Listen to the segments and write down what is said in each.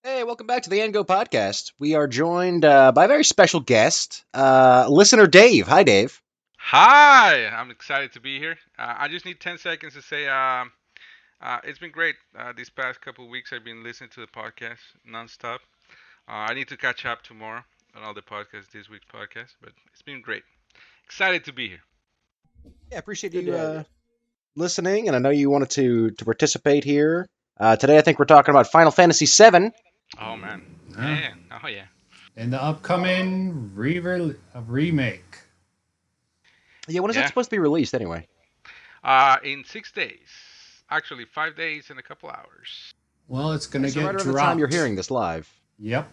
Hey, welcome back to the Go podcast. We are joined by a very special guest, listener Dave. Hi, Dave. Hi, I'm excited to be here. I just need 10 seconds to say it's been great. These past couple of weeks, I've been listening to the podcast nonstop. I need to catch up tomorrow on all the podcasts, this week's podcast, but it's been great. Excited to be here. Yeah, appreciate Good to you have you. listening, and I know you wanted to participate here. Today, I think we're talking about Final Fantasy VII. Oh, man. Yeah. Yeah. Oh, yeah. And the upcoming remake. Yeah, when is that Yeah. supposed to be released anyway? In 6 days. Actually, 5 days and a couple hours. Well, it's gonna So get right around dropped. the time you're hearing this live. Yep.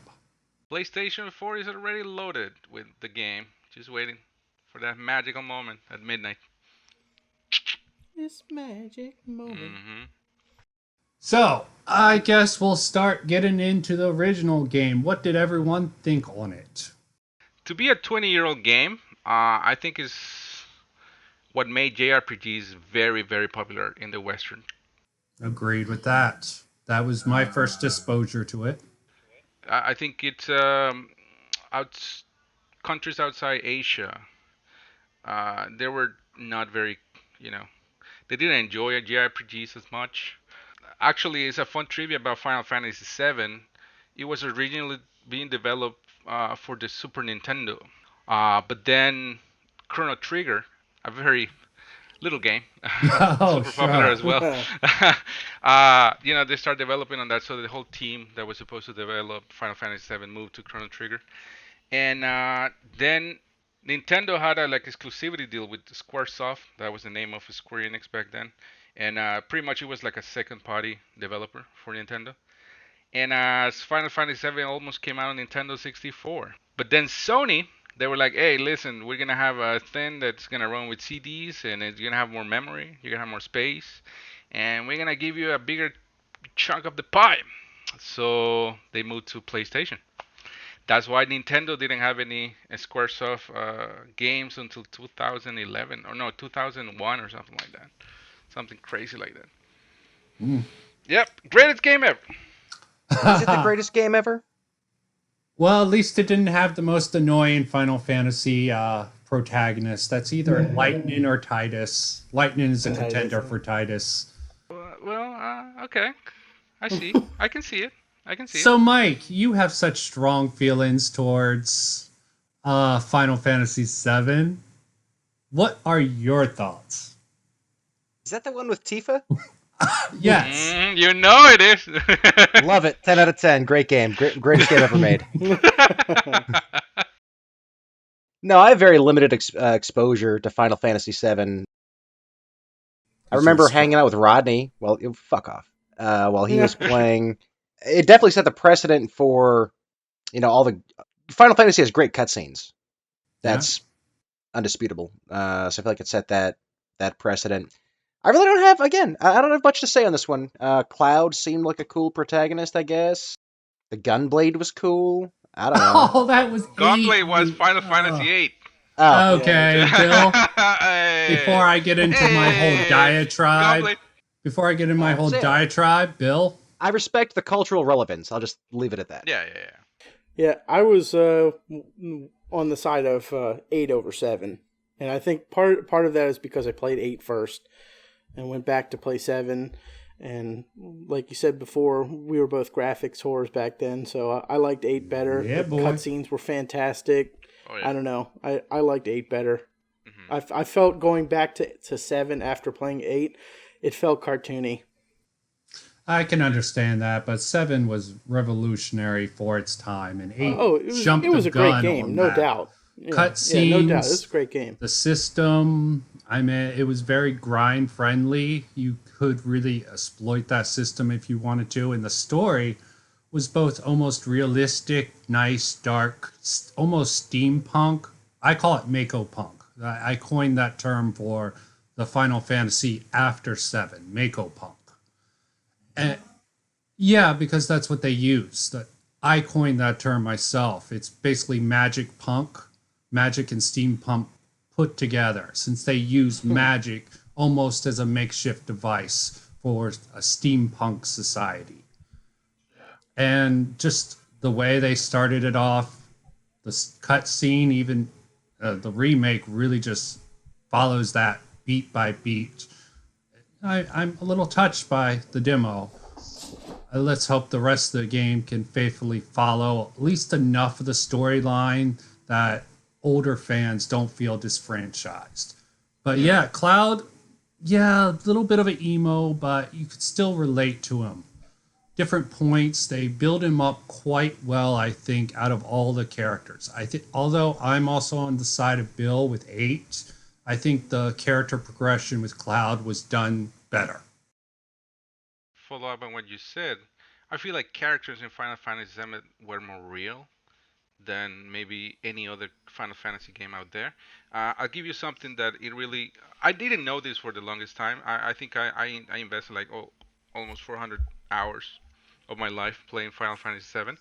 PlayStation 4 is already loaded with the game. Just waiting for that magical moment at midnight. This magic moment. Mm-hmm. So I guess we'll start getting into the original game. What did everyone think on it? To be a 20-year-old game, I think is what made JRPGs very, very popular in the Western. Agreed with that. That was my first exposure to it. I think it's out countries outside Asia. They were not very, you know, they didn't enjoy JRPGs as much. Actually, it's a fun trivia about Final Fantasy VII. It was originally being developed for the Super Nintendo, but then Chrono Trigger, a very little game, Oh, super popular sure. as well. They start developing on that, so the whole team that was supposed to develop Final Fantasy VII moved to Chrono Trigger, and then Nintendo had a like exclusivity deal with SquareSoft. That was the name of Square Enix back then, and pretty much it was like a second-party developer for Nintendo. And Final Fantasy VII almost came out on Nintendo 64. But then Sony, they were like, hey, listen, we're going to have a thing that's going to run with CDs and it's going to have more memory, you're going to have more space, and we're going to give you a bigger chunk of the pie. So they moved to PlayStation. That's why Nintendo didn't have any Squaresoft games until 2011, or no, 2001 or something like that. Something crazy like that. Mm. Yep, greatest game ever. Is it the greatest game ever? Well, at least it didn't have the most annoying Final Fantasy protagonist. That's either Lightning or Titus. Lightning is a Titus, contender yeah. for Titus. Okay. I see. I can see it. I can see it. So, Mike, you have such strong feelings towards Final Fantasy VII. What are your thoughts? Is that the one with Tifa? Yes. You know it is. Love it. 10 out of 10. Great game. Greatest game ever made. No, I have very limited exposure to Final Fantasy VII. I remember hanging out with Rodney. Well, fuck off. While he was playing. It definitely set the precedent for, all the Final Fantasy has great cutscenes. That's undisputable. So I feel like it set that precedent. I really don't have, again, I don't have much to say on this one. Cloud seemed like a cool protagonist, I guess. The Gunblade was cool. I don't know. Oh, that was Gunblade eight. was Final Fantasy VIII. Oh, Okay, Bill. Hey. Before I get into my whole Hey. diatribe, Gunblade. before I get into my whole Say it. diatribe, Bill. I respect the cultural relevance. I'll just leave it at that. Yeah. Yeah, I was on the side of 8 over 7. And I think part of that is because I played 8 first and went back to play 7. And like you said before, we were both graphics whores back then, so I liked 8 better. Yeah, the boy. cutscenes were fantastic. Oh yeah. I don't know. I liked 8 better. Mhm. I felt going back to 7 after playing 8, it felt cartoony. I can understand that, but 7 was revolutionary for its time, and 8 Oh, jumped it was the a great gun game, on no that. doubt. Yeah, no doubt. Cutscenes. It's a great game. The system, I mean, it was very grind friendly. You could really exploit that system if you wanted to, and the story was both almost realistic, nice, dark, almost steampunk. I call it Mako punk. I coined that term for the Final Fantasy after 7, Mako punk. And yeah, because that's what they use. I coined that term myself. It's basically magic punk, magic and steampunk put together, since they use magic almost as a makeshift device for a steampunk society. And just the way they started it off, the cutscene, even the remake really just follows that beat by beat. I'm a little touched by the demo. Let's hope the rest of the game can faithfully follow at least enough of the storyline that older fans don't feel disfranchised. But yeah, Cloud, yeah, a little bit of an emo, but you could still relate to him. Different points, they build him up quite well, I think, out of all the characters. I think, although I'm also on the side of Bill with 8, I think the character progression with Cloud was done better. Follow up on what you said. I feel like characters in Final Fantasy VII were more real than maybe any other Final Fantasy game out there. I'll give you something that it really. I didn't know this for the longest time. I think I invested like almost 400 hours of my life playing Final Fantasy VII.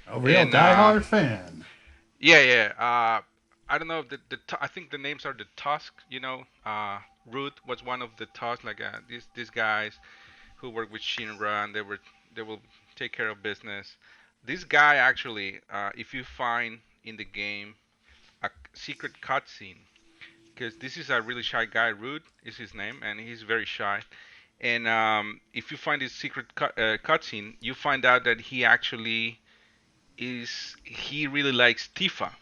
A real And diehard fan. yeah. I don't know if I think the names are the Tusk. Ruth was one of the Tusk. Like these guys who work with Shinra, and they will take care of business. This guy actually, if you find in the game a secret cutscene, because this is a really shy guy, Rude is his name, and he's very shy. And if you find this secret cutscene, you find out that he really likes Tifa,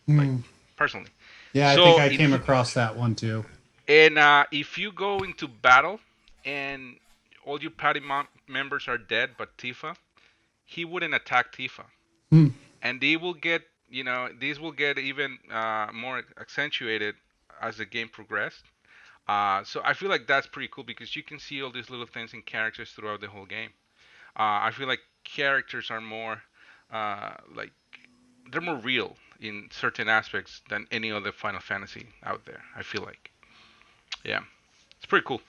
like personally. Yeah, I So think I came across that one too. And if you go into battle and all your party members are dead but Tifa, he wouldn't attack Tifa. And they will get, these will get even more accentuated as the game progressed. So I feel like that's pretty cool because you can see all these little things in characters throughout the whole game. I feel like characters are more like they're more real in certain aspects than any other Final Fantasy out there. I feel like, yeah, it's pretty cool.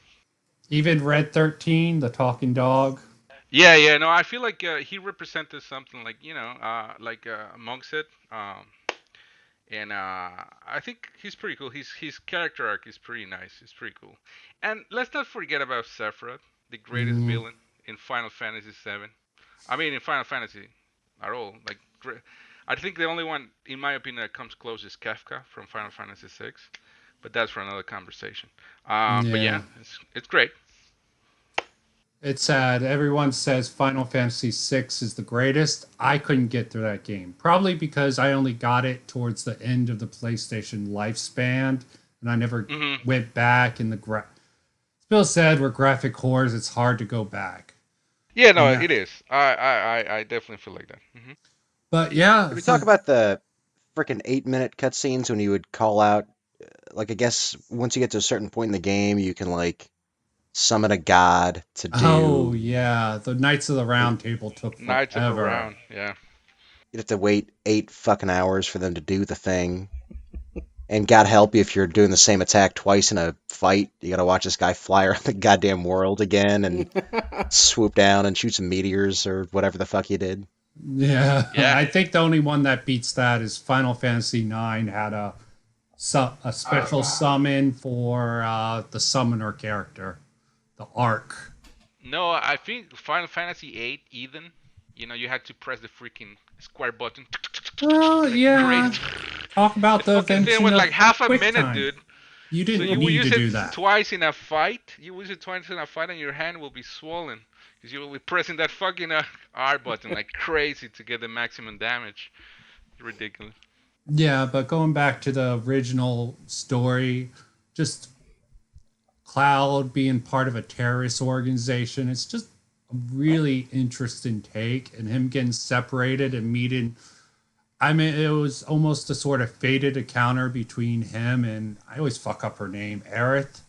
Even Red 13, the talking dog. Yeah. No, I feel like he represented something like like Monk said, and I think he's pretty cool. His character arc is pretty nice. It's pretty cool. And let's not forget about Sephiroth, the greatest villain in Final Fantasy VII. I mean, in Final Fantasy at all. Like, I think the only one, in my opinion, that comes close is Kefka from Final Fantasy VI. But that's for another conversation. But yeah, it's great. It's sad. Everyone says Final Fantasy VI is the greatest. I couldn't get through that game. Probably because I only got it towards the end of the PlayStation lifespan. And I never went back. And Bill said, we're graphic whores. It's hard to go back. Yeah, no, it is. I definitely feel like that. But yeah. Did we talk about the freaking 8-minute cutscenes when you would call out, like, I guess once you get to a certain point in the game, you can, like, summon a god to do. Oh, yeah. The Knights of the Round Table took forever. Knights of the Round, yeah. You'd have to wait 8 fucking hours for them to do the thing. And God help you if you're doing the same attack twice in a fight. You gotta watch this guy fly around the goddamn world again and swoop down and shoot some meteors or whatever the fuck you did. Yeah. I think the only one that beats that is Final Fantasy IX had a special summon for the summoner character, the Arc. No, I think Final Fantasy VIII, Eden, you had to press the freaking square button. Well, yeah. Talk about the fucking thing was like half a minute, time. dude. You didn't so you need use to do it that. twice in a fight. You use it twice in a fight, and your hand will be swollen because you will be pressing that fucking R button like crazy to get the maximum damage. It's ridiculous. Yeah, but going back to the original story, just Cloud being part of a terrorist organization, it's just a really interesting take, and him getting separated and meeting. I mean, it was almost a sort of fated encounter between him and, I always fuck up her name, Aerith.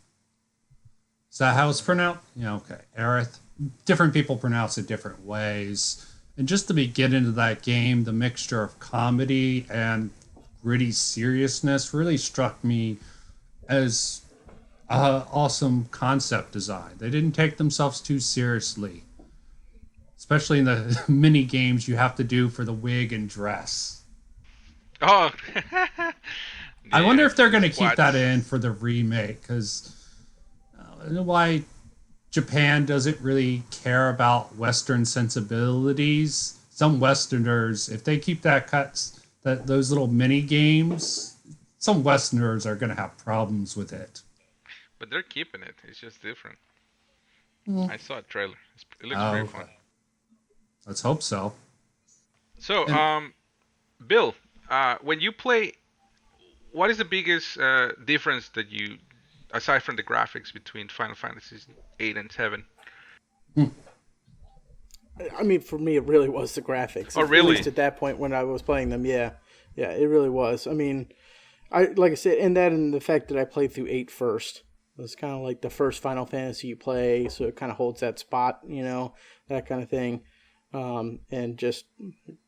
Is that how it's pronounced? Yeah, okay, Aerith. Different people pronounce it different ways. And just the beginning of that game, the mixture of comedy and gritty seriousness really struck me as awesome concept design. They didn't take themselves too seriously, especially in the mini games you have to do for the wig and dress. Oh, yeah, I wonder if they're going to keep that in for the remake, because I don't know why Japan doesn't really care about Western sensibilities, some Westerners, if they keep those little mini games, some Westerners are going to have problems with it. But they're keeping it. It's just different. Mm. I saw a trailer. It looks Oh, very okay. fun. Let's hope so. So, And Bill, when you play, what is the biggest difference that you, aside from the graphics, between Final Fantasy 8 and 7? I mean, for me, it really was the graphics. Oh, At really? least at that point when I was playing them, yeah, it really was. I mean, like I said, and the fact that I played through 8 first. It was kind of like the first Final Fantasy you play, so it kind of holds that spot, that kind of thing. And just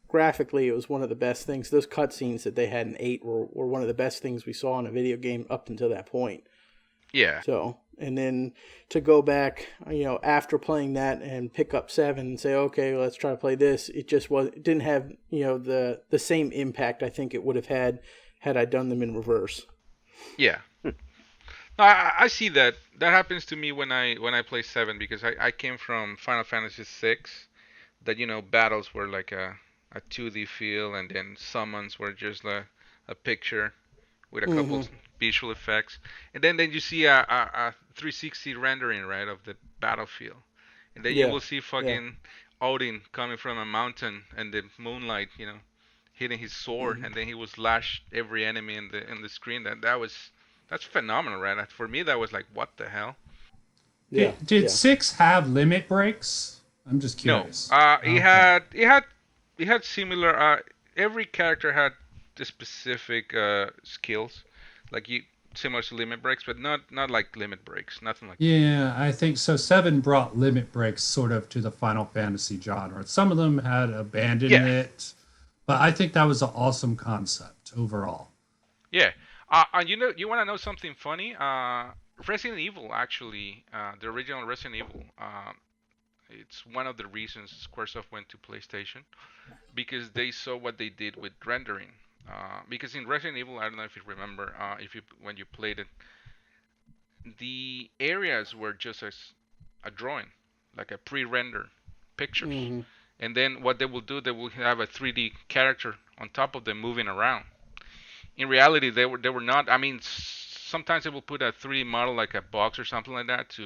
graphically, it was one of the best things. Those cutscenes that they had in 8 were one of the best things we saw in a video game up until that point. Yeah. So, and then to go back, after playing that and pick up 7 and say, okay, well, let's try to play this. It didn't have, the same impact I think it would have had I done them in reverse. Yeah. No, I see that. That happens to me when I play 7 because I came from Final Fantasy 6, that battles were like a 2D feel, and then summons were just a picture with a couple visual effects, and then you see a 360 rendering, right, of the battlefield, and then you will see fucking Odin coming from a mountain and the moonlight, hitting his sword, and then he will slash every enemy in the screen. That's phenomenal, right? For me, that was like, what the hell? Yeah. Did 6 have limit breaks? I'm just curious. No. It had similar. Every character had the specific skills, like similar to limit breaks, but not like limit breaks. Nothing like. Yeah, I think so. 7 brought limit breaks sort of to the Final Fantasy genre. Some of them had abandoned it, but I think that was an awesome concept overall. Yeah. And you want to know something funny? Resident Evil, actually, the original Resident Evil, it's one of the reasons Squaresoft went to PlayStation, because they saw what they did with rendering. Because in Resident Evil, I don't know if you remember, when you played it, the areas were just a drawing, like a pre-render pictures. And then what they will do, they will have a 3D character on top of them moving around. In reality, they were not. I mean, sometimes they will put a 3D model like a box or something like that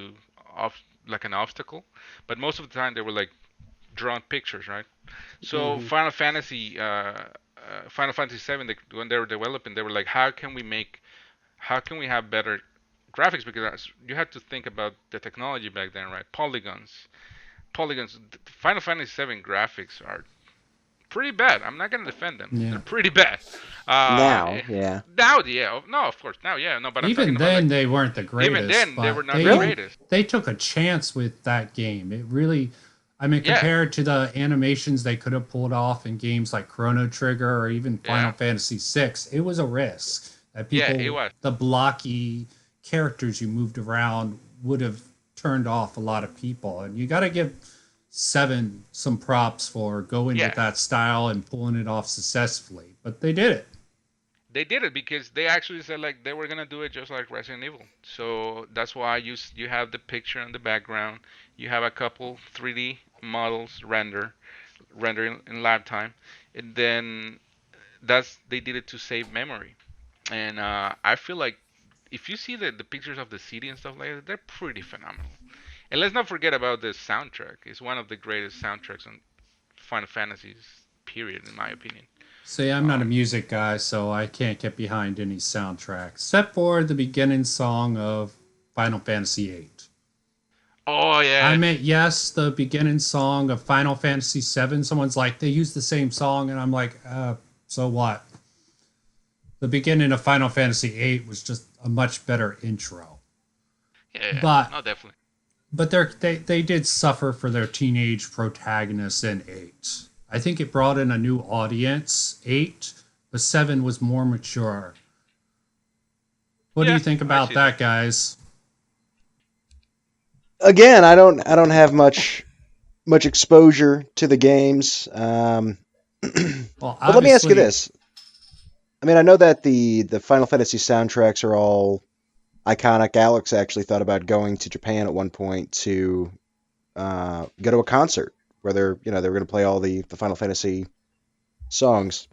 like an obstacle, but most of the time they were like drawn pictures, right? So Final Fantasy 7, when they were developing, they were like, how can we have better graphics? Because you had to think about the technology back then, right? Polygons. Final Fantasy 7 graphics are pretty bad. I'm not gonna defend them. Yeah. They're pretty bad. Now, yeah. Now, yeah. No, of course. Now, yeah. No, but even I'm talking then, about, they weren't the greatest. even then, they were not the they, greatest. They took a chance with that game. It really, I mean, compared to the animations they could have pulled off in games like Chrono Trigger or even Final Fantasy VI, it was a risk. That people, it was. The blocky characters you moved around would have turned off a lot of people. And you got to give 7 some props for going with that style and pulling it off successfully. But they did it. They did it because they actually said like they were gonna do it just like Resident Evil. So that's why you have the picture in the background. You have a couple 3D models rendering in lab time, and then they did it to save memory. And I feel like if you see the pictures of the city and stuff like that, they're pretty phenomenal. And let's not forget about the soundtrack. It's one of the greatest soundtracks on Final Fantasies, period, in my opinion. See, I'm not a music guy, so I can't get behind any soundtrack, except for the beginning song of Final Fantasy VIII. Oh, yeah. I meant, yes, the beginning song of Final Fantasy VII. Someone's like, they use the same song, and I'm like, so what? The beginning of Final Fantasy VIII was just a much better intro. Yeah, but, no, definitely. But they did suffer for their teenage protagonists in 8. I think it brought in a new audience, 8, but 7 was more mature. What do you think about that, guys? Again, I don't have much exposure to the games. Well, but let me ask you this. I mean, I know that the Final Fantasy soundtracks are all iconic. Alex actually thought about going to Japan at one point to go to a concert where they're going to play all the Final Fantasy songs.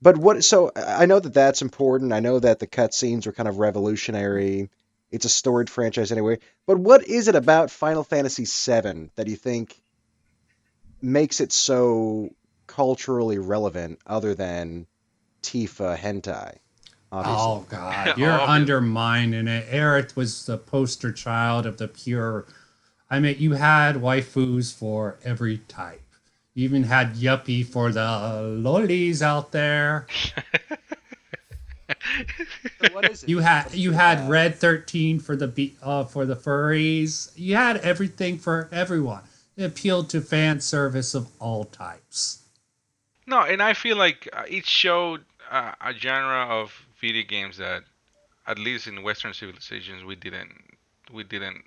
But what? So I know that that's important. I know that the cutscenes are kind of revolutionary. It's a storied franchise anyway. But what is it about Final Fantasy VII that you think makes it so culturally relevant, other than Tifa hentai, obviously? Oh God, you're Obvious. undermining it. Aerith was the poster child of the pure. I mean, you had waifus for every type. You even had yuppie for the lollies out there. So what is it? You had Red 13 for for the furries. You had everything for everyone. It appealed to fan service of all types. No, and I feel like it showed a genre of video games that, at least in Western civilizations, we didn't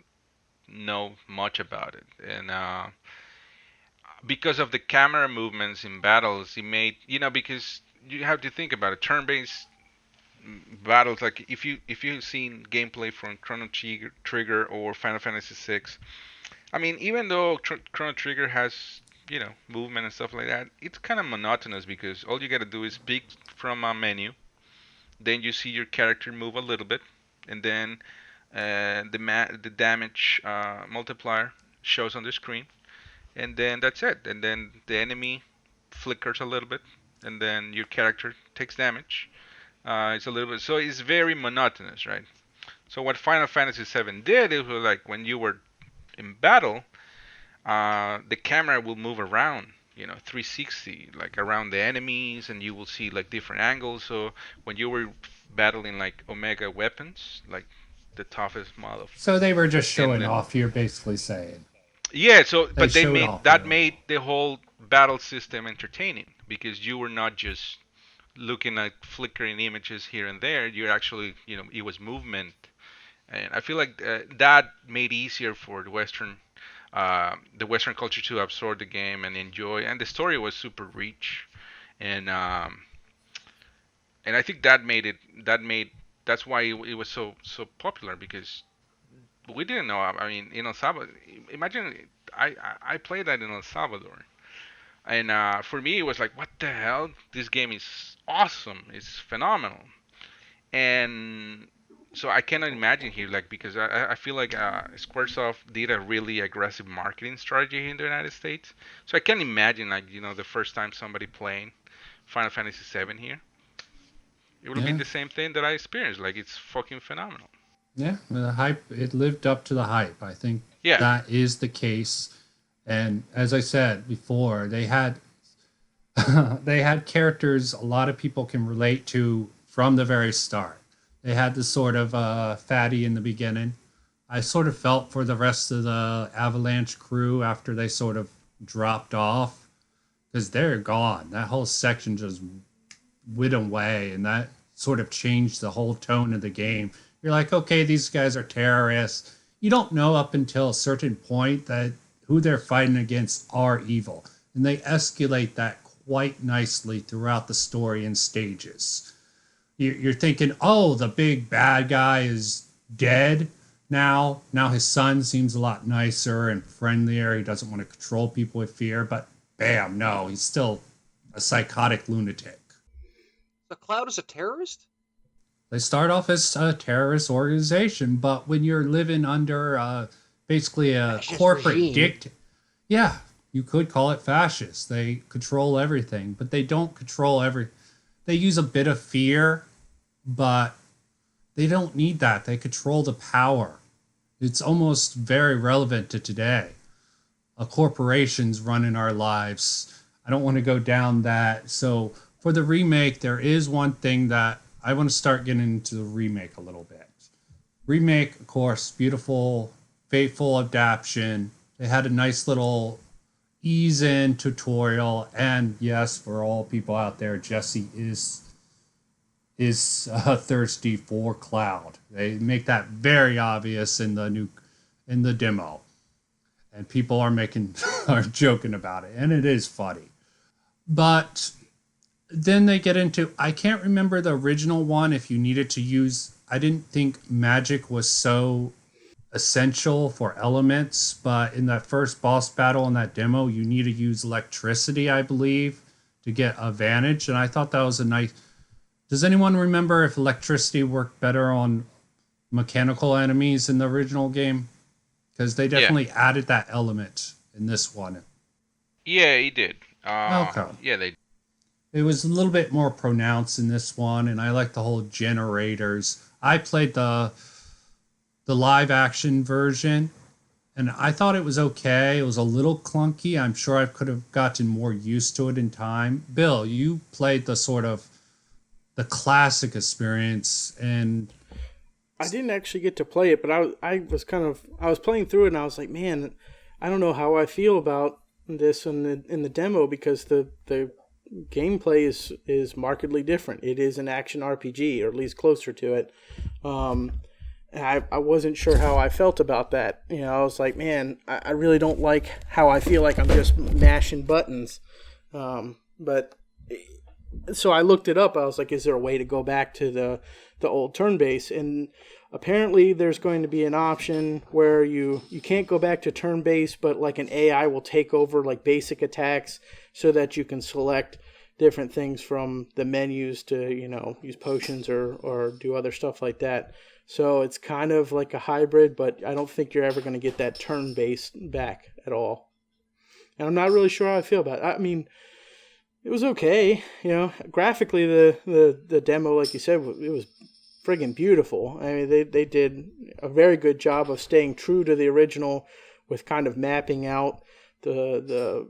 know much about it, and because of the camera movements in battles, it made because you have to think about it. Turn-based battles, like if you've seen gameplay from Chrono Trigger or Final Fantasy VI. I mean, even though Chrono Trigger has movement and stuff like that, it's kind of monotonous because all you got to do is pick from a menu, then you see your character move a little bit, and then the damage multiplier shows on the screen, and then that's it. And then the enemy flickers a little bit, and then your character takes damage. It's a little bit, so it's very monotonous, right? So what Final Fantasy VII did, it was like when you were in battle, the camera will move around, 360, like around the enemies, and you will see like different angles. So when you were battling like Omega weapons, like the toughest model, So they were just in showing the off, you're basically saying. yeah. So They but they showed made off a that little. made the whole battle system entertaining because you were not just looking at flickering images here and there. You're actually, it was movement, and I feel like that made easier for the Western culture to absorb the game and enjoy. And the story was super rich, and I think that's why it was so popular because we didn't know. I mean, in El Salvador, imagine I played that in El Salvador, and for me it was like, what the hell? This game is awesome. It's phenomenal, and so I cannot imagine here, like, because I feel like SquareSoft did a really aggressive marketing strategy in the United States. So I can imagine, like, the first time somebody playing Final Fantasy VII here, it will be Yeah, the same thing that I experienced. Like, it's fucking phenomenal. yeah. The hype, it lived up to the hype. I think Yeah. that is the case. And as I said before, they had they had characters a lot of people can relate to from the very start. They had the sort of fatty in the beginning. I sort of felt for the rest of the Avalanche crew after they sort of dropped off because they're gone. That whole section just went away, and that sort of changed the whole tone of the game. You're like, okay, these guys are terrorists. You don't know up until a certain point that who they're fighting against are evil, and they escalate that quite nicely throughout the story in stages. You're thinking, oh, the big bad guy is dead now. Now his son seems a lot nicer and friendlier. He doesn't want to control people with fear, but bam, no, he's still a psychotic lunatic. The Cloud is a terrorist? They start off as a terrorist organization, but when you're living under basically a Fascist corporate regime. yeah, you could call it fascist. They control everything, but they don't control every. They use a bit of fear, but they don't need that. They control the power. It's almost very relevant to today. A corporation's running our lives. I don't want to go down that. So for the remake, there is one thing that I want to start getting into the remake a little bit. Remake, of course, beautiful, faithful adaptation. They had a nice little ease in tutorial, and yes, for all people out there, Jesse is thirsty for Cloud. They make that very obvious in the demo, and people are making are joking about it, and it is funny. But then they get into I can't remember the original one if you needed to use. I didn't think magic was so essential for elements, but in that first boss battle in that demo, you need to use electricity, I believe, to get advantage. And I thought that was a nice. Does anyone remember if electricity worked better on mechanical enemies in the original game? Because they Yeah. definitely added that element in this one. Yeah, he did. Okay. Yeah, they. It was a little bit more pronounced in this one, and I like the whole generators. I played the live action version, and I thought it was okay. It was a little clunky. I'm sure I could have gotten more used to it in time. Bill, you played the sort of the classic experience, and I didn't actually get to play it, but I was playing through it and I was like, man, I don't know how I feel about this in the demo because the gameplay is markedly different. It is an action RPG, or at least closer to it. And I wasn't sure how I felt about that. You know, I was like, man, I really don't like how I feel like I'm just mashing buttons. But so I looked it up. I was like, is there a way to go back to the old turn base? And apparently there's going to be an option where you can't go back to turn base, but like an AI will take over like basic attacks so that you can select different things from the menus to, you know, use potions or do other stuff like that. So it's kind of like a hybrid, but I don't think you're ever going to get that turn base back at all. And I'm not really sure how I feel about it. I mean, it was okay, you know. Graphically, the demo, like you said, it was friggin' beautiful. I mean, they did a very good job of staying true to the original, with kind of mapping out the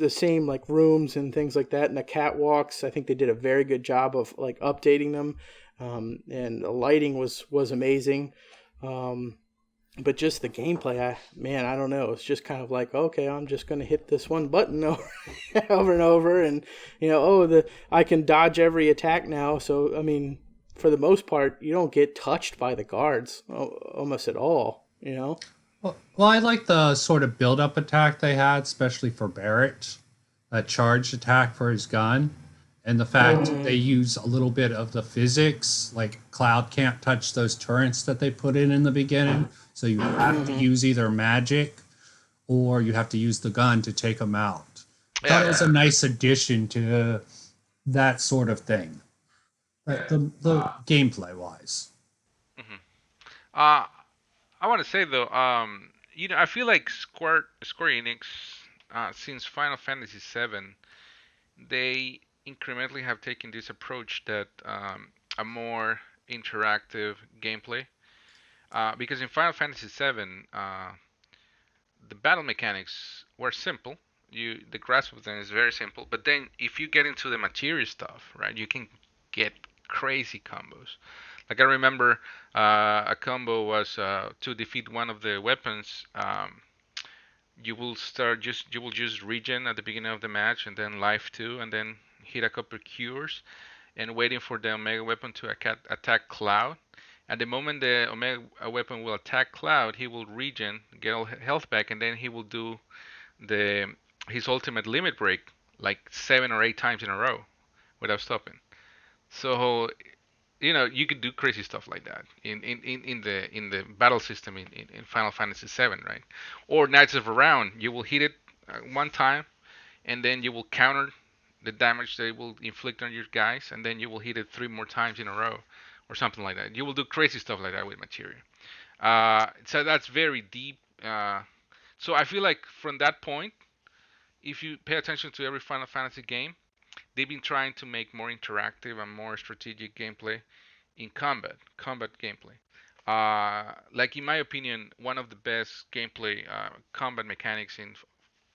same like rooms and things like that, and the catwalks. I think they did a very good job of like updating them, and the lighting was amazing. But just the gameplay, I don't know. It's just kind of like, okay, I'm just going to hit this one button over and over, and you know, I can dodge every attack now. So I mean, for the most part, you don't get touched by the guards almost at all. You know. well, I like the sort of build-up attack they had, especially for Barrett, a charged attack for his gun, and the fact they use a little bit of the physics, like Cloud can't touch those turrets that they put in the beginning, so you have to use either magic or you have to use the gun to take them out. I thought it was a nice addition to that sort of thing, like the gameplay wise. Uh, I want to say though, you know, I feel like Square Enix, since Final Fantasy VII, they incrementally have taken this approach that a more interactive gameplay. Because in Final Fantasy VII, the battle mechanics were simple. The grasp of them is very simple. But then if you get into the material stuff, right, you can get crazy combos. Like I remember a combo was to defeat one of the weapons. You will just regen at the beginning of the match and then life 2 and then hit a couple cures and waiting for the Omega weapon to attack Cloud. At the moment the Omega weapon will attack Cloud, he will regen, get all health back, and then he will do the his ultimate limit break like 7 or 8 times in a row without stopping. So you know you could do crazy stuff like that in the battle system in Final Fantasy VII, right? Or Knights of Round, you will hit it one time and then you will counter the damage they will inflict on your guys, and then you will hit it 3 more times in a row, or something like that. You will do crazy stuff like that with material. So that's very deep. So I feel like from that point, if you pay attention to every Final Fantasy game, they've been trying to make more interactive and more strategic gameplay in combat gameplay. Like in my opinion, one of the best gameplay combat mechanics in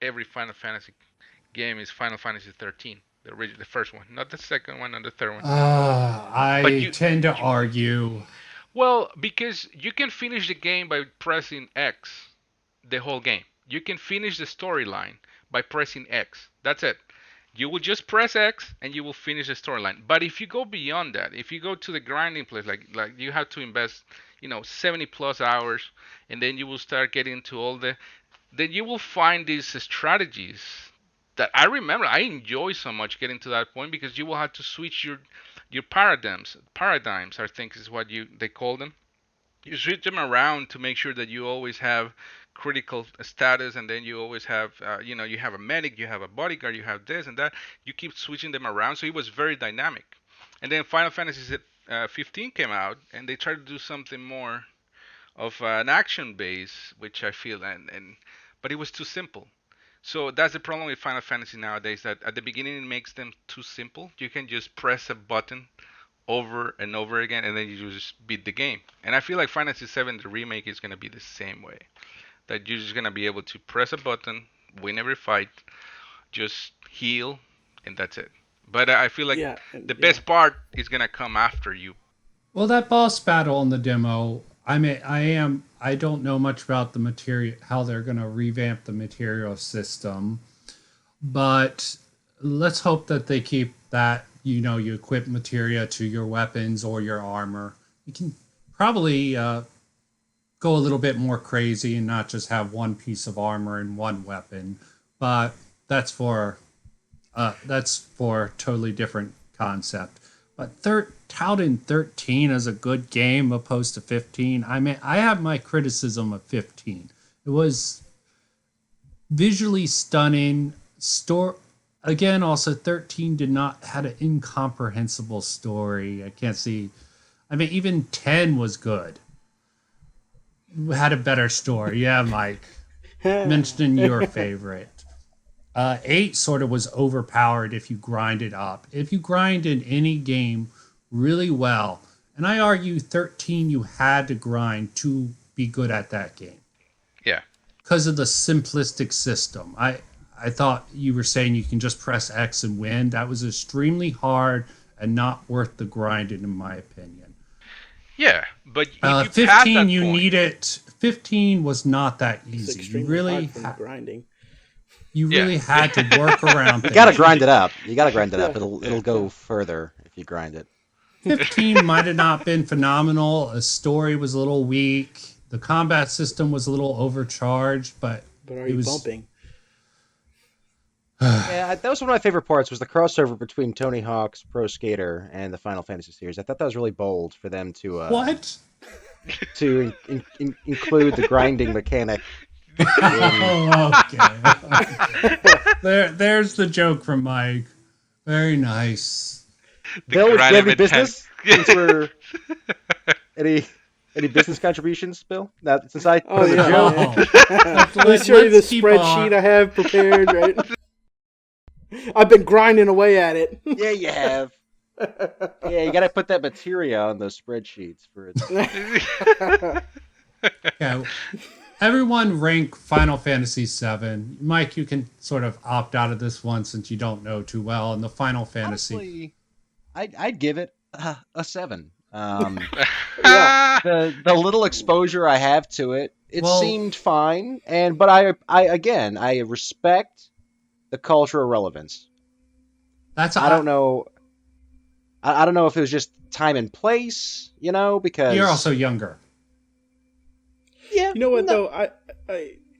every Final Fantasy game is Final Fantasy 13, the first one, not the second one or the third one. But I tend to argue. well, because you can finish the game by pressing X, the whole game. You can finish the storyline by pressing X. That's it. You will just press X and you will finish the storyline. But if you go beyond that, if you go to the grinding place, like you have to invest, 70 plus hours, and then you will start getting to all the, then you will find these strategies that I remember I enjoy so much getting to that point, because you will have to switch your paradigms. Paradigms, I think, is what they call them. You switch them around to make sure that you always have critical status, and then you always have, you have a medic, you have a bodyguard, you have this and that. You keep switching them around, so it was very dynamic. And then Final Fantasy 15 came out, and they tried to do something more of an action base, which I feel, but it was too simple. So that's the problem with Final Fantasy nowadays. That at the beginning it makes them too simple. You can just press a button over and over again, and then you just beat the game. And I feel like Final Fantasy 7, the remake, is gonna be the same way. That you're just gonna be able to press a button, win every fight, just heal, and that's it. But I feel like Yeah, the best part is gonna come after you. Well, that boss battle in the demo, I don't know much about the material, how they're going to revamp the material system, but let's hope that they keep that, you equip materia to your weapons or your armor. You can probably go a little bit more crazy and not just have one piece of armor and one weapon, but that's for totally different concept. But touting 13 as a good game opposed to 15, I have my criticism of 15. It was visually stunning. Again, also 13 did not had an incomprehensible story. I can't see. Even 10 was good. Had a better story. Yeah, Mike. Mentioning your favorite. 8 sort of was overpowered if you grind it up. If you grind in any game really well, and I argue 13 you had to grind to be good at that game. Yeah. Because of the simplistic system. I thought you were saying you can just press X and win. That was extremely hard and not worth the grinding, in my opinion. Yeah, but if you 15 you need it. 15 was not that easy. It's extremely You really hard from grinding. You really had to work around. You gotta grind it up. It'll go further if you grind it. 15 might have not been phenomenal. The story was a little weak. The combat system was a little overcharged, but are you bumping? Yeah, that was one of my favorite parts. Was the crossover between Tony Hawk's Pro Skater and the Final Fantasy series. I thought that was really bold for them to what to include the grinding mechanic. Oh, okay. There's the joke from Mike. Very nice. Bill, do you have any business? Any business contributions, Bill? Now, since I put the joke. Let me show you the spreadsheet I have prepared. Right. I've been grinding away at it. Yeah, you have. Yeah, you got to put that materia on those spreadsheets for it. Yeah. Everyone rank Final Fantasy VII. Mike, you can sort of opt out of this one since you don't know too well. And the Final Fantasy, honestly, I'd give it a 7. The little exposure I have to it, seemed fine. But I respect the cultural relevance. I don't know. I don't know if it was just time and place, because you're also younger. Yeah. You know what, though?